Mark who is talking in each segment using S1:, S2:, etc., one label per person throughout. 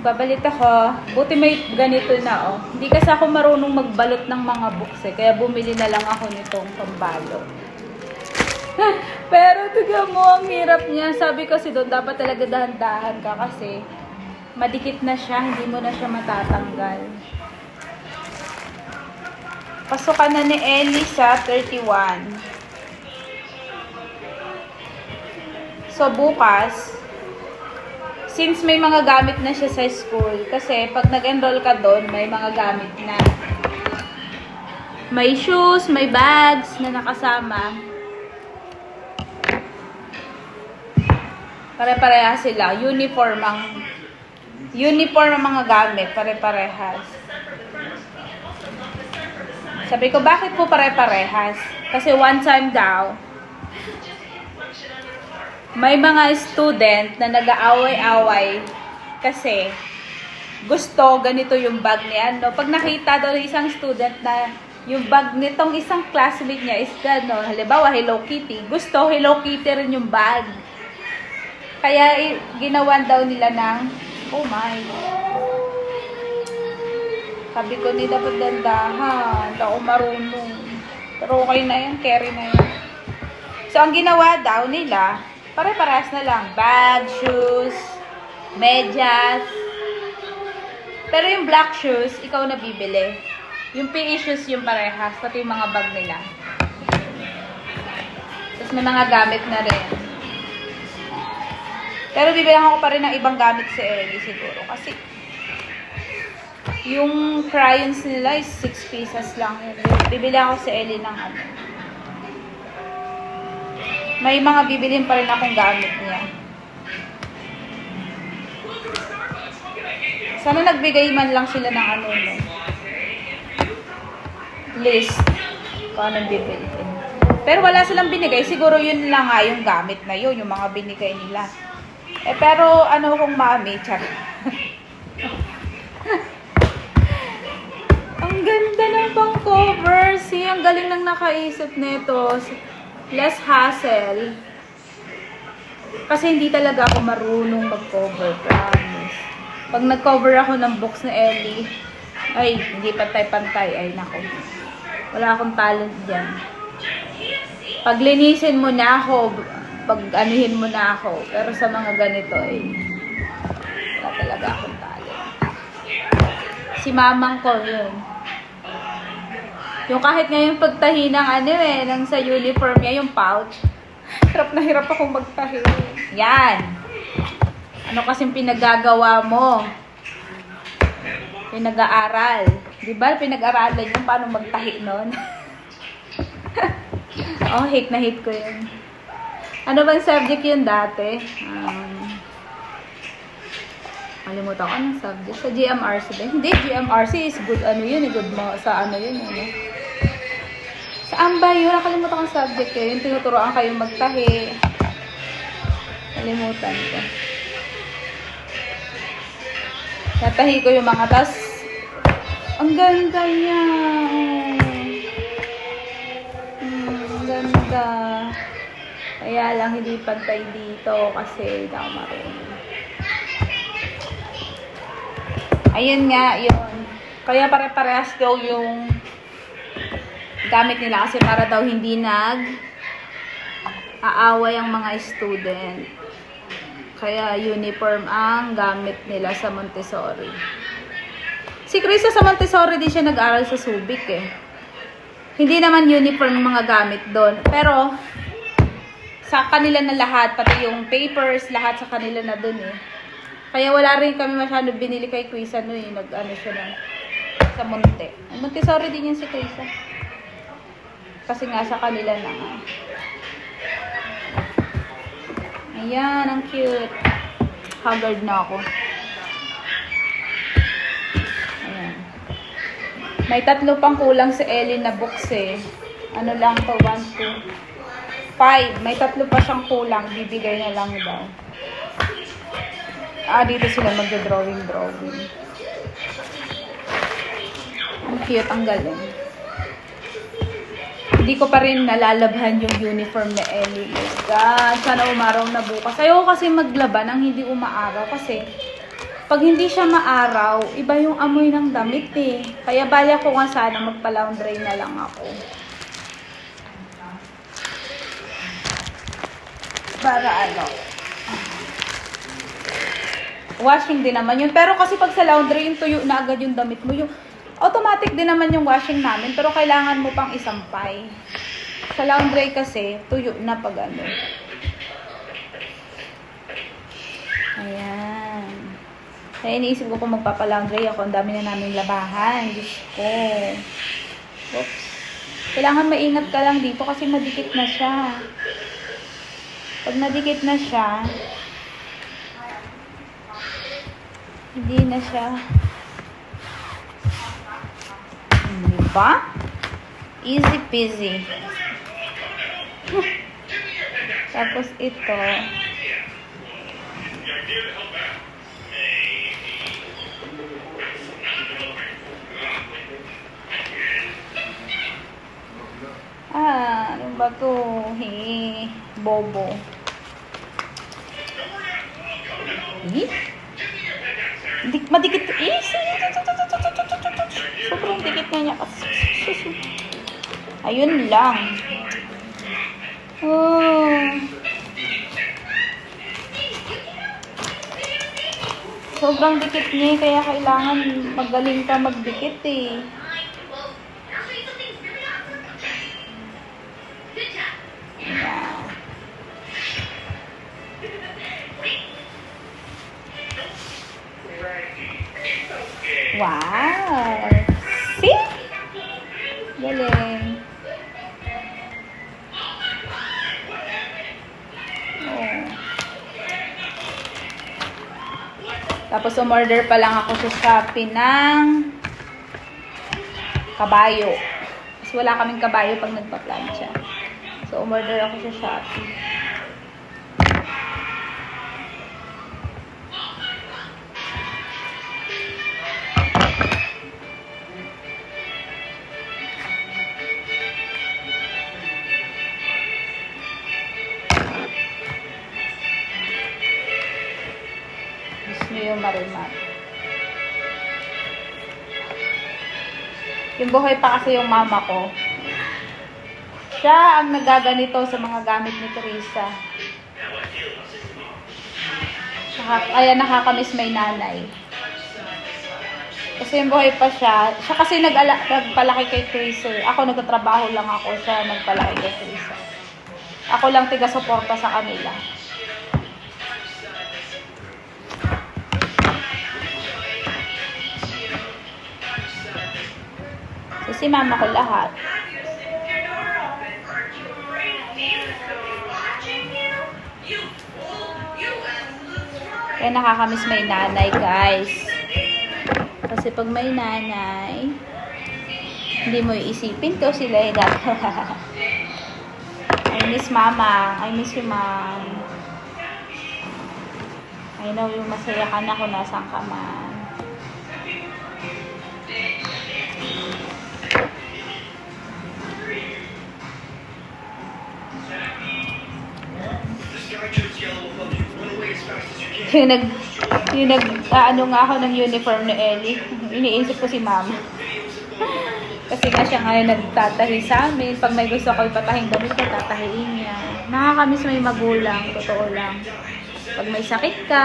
S1: Magbabalit ako. Buti may ganito na, oh. Hindi kasi ako marunong magbalot ng mga books, eh. Kaya bumili na lang ako nitong pambalot. Pero tignan mo, ang hirap niya. Sabi kasi doon, dapat talaga dahan-dahan ka kasi madikit na siya, hindi mo na siya matatanggal. Pasukan na ni Ellie sa 31. So, bukas, since may mga gamit na siya sa school, kasi pag nag-enroll ka doon, may mga gamit na. May shoes, may bags na nakasama. Pare-pareha sila. Uniform ang mga gamit. Pare-parehas. Sabi ko, bakit po pare-parehas? Kasi one time daw, may mga student na nag-aaway-away kasi gusto ganito yung bag niya. No? Pag nakita daw ng isang student na yung bag nitong isang classmate niya is gano, halimbawa Hello Kitty, gusto Hello Kitty rin yung bag. Kaya ginawan daw nila ng, oh my. Sabi ko, hindi dapat dandahan. Hindi ako marunong. Pero okay na yan, carry na yan. So, ang ginawa daw nila, pare-parehas na lang. Bag, shoes, medyas. Pero yung black shoes, ikaw na bibili. Yung PE shoes yung parehas, pati yung mga bag nila. Tapos may mga gamit na rin. Pero bibilang ako pa rin ng ibang gamit si Ellie siguro. Kasi yung crayons nila is 6 pieces lang. Bibili ako si Ellie ng ano. May mga bibilin pa rin akong gamit niya. Sana nagbigay man lang sila ng ano, no? List. Kung anong bibilin. Pero wala silang binigay. Siguro yun lang nga yung gamit na yun. Yung mga binigay nila. Eh, pero ano kung mami, char. Ang ganda ng pang cover. See, ang galing nang nakaisip nito. Less hassle. Kasi hindi talaga ako marunong mag-cover, promise. Pag nag-cover ako ng books ni Ellie, ay, hindi pantay-pantay. Ay, nako. Wala akong talent dyan. Pag linisin mo na ako, pag anuhin mo na ako. Pero sa mga ganito, ay, wala talaga akong talent. Si mamang ko, yun. Yung kahit ngayon pagtahi ng ano ng sa uniform niya, yung pouch. Hirap na hirap akong magtahi. Yan. Ano kasing pinagagawa mo? Pinag-aaral. Diba? Pinag-aaralan yung paano magtahi nun. Oh, hate na hate ko yun. Ano bang subject yun dati? Kalimutan ko anong subject. Sa GMRC ba? Hindi, GMRC is good. Ano yun? Good mo. Sa ano yun? Ano? Saan ba yun? Nakalimutan ko ang subject yun. Yung tinuturoan kayong magtahi. Kalimutan ko. Natahi ko yung mga tas. Ang ganda niya. Ang ganda. Kaya lang hindi pantay dito kasi hindi ako marunong. Ayun nga, yun. Kaya pare-parehas daw yung gamit nila kasi para daw hindi aaway ang mga student. Kaya uniform ang gamit nila sa Montessori. Si Krista sa Montessori din siya nag-aral sa Subic eh. Hindi naman uniform mga gamit doon. Pero sa kanila na lahat, pati yung papers, lahat sa kanila na doon eh. Kaya wala rin kami masyado binili kay Krista no eh. Nag-ano siya na sa Monte. Montessori din yun si Krista. Kasi nga sa kanila na nga. Ayan, ang cute. Haggard na ako. Ayan. May 3 pang kulang si Ellie na books eh. Ano lang to? 1, 2, 5. May 3 pa siyang kulang. Bibigay na lang daw. Dito sila magda-drawing. Ang cute, ang galing. Hindi ko pa rin nalalabhan yung uniform na Ellie. God, sana umaraw na bukas. Ayoko kasi maglaba nang hindi umaaraw kasi Pag hindi siya maaraw, iba yung amoy ng damit eh. Kaya bala ko nga sana magpa-laundry na lang ako. Para ano. Washing din naman yun. Pero kasi pag sa laundry, yung tuyo na agad yung damit mo. Yung automatic din naman yung washing namin. Pero kailangan mo pang isampay. Sa laundry kasi, tuyo na pag ano. Ayan. Kaya iniisip ko kung magpapalaundry ako. Ang dami na namin labahan. Diyos ko. Oops. Kailangan maingat ka lang dito kasi madikit na siya. Pag nadikit na siya, hindi na siya. Hindi ba? Easy peasy. Tapos ito. Ano ba to? Hey, bobo. Madikit. Sobrang dikit na niya. Ayun lang. Oh. Sobrang dikit niya kaya kailangan magaling ka magdikit eh. Wow! See? Galing. Oh. Tapos umorder pa lang ako sa Shopee ng kabayo. Kasi wala kaming kabayo pag nagpa-plancha. So umorder ako sa Shopee. Yung Marimar. Yung buhay pa kasi yung mama ko. Siya ang nagaganito sa mga gamit ni Teresa. Kaya nakakamiss may nanay. Kasi yung buhay pa siya. Siya kasi nagpalaki kay Teresa. Ako nagtatrabaho lang ako. Siya nagpalaki kay Teresa. Ako lang tiga-suporta sa kanila. So, si mama ko lahat. Kaya nakakamiss may nanay, guys. Kasi pag may nanay, hindi mo iisipin ko sila. I miss mama. I miss you, mom. I know yung masaya ka na kung nasaan ka man. Ano nga ako ng uniform ni Ellie. Iniisip ko si mama. Kasi nga siya ngayon nagtatahi sa amin. Pag may gusto ko ipatahing damit ko, tatahiin niya. Nakakamiss may magulang. Totoo lang. Pag may sakit ka.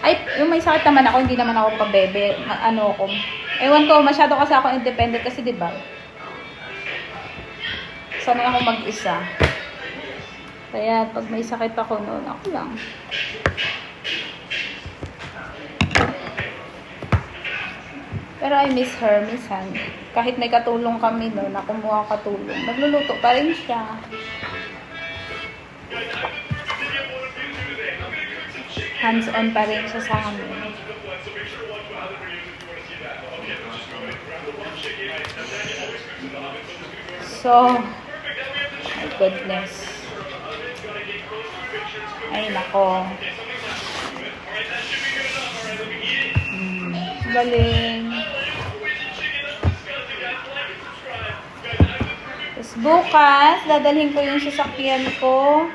S1: Ay, yung may sakit naman ako, hindi naman ako pabebe. Ano ko. Ewan ko, masyado kasi ako independent kasi diba? Sanay ako mag-isa. Kaya pag may sakit ako noon, ako lang. Pero I miss her, minsan. Kahit may katulong kami noon, na kumuha katulong. Nagluluto pa rin siya. Hands-on pa rin siya sa amin. So, my goodness. Ay, nako. Galing. Tapos bukas, dadalhin ko yung sasakyan ko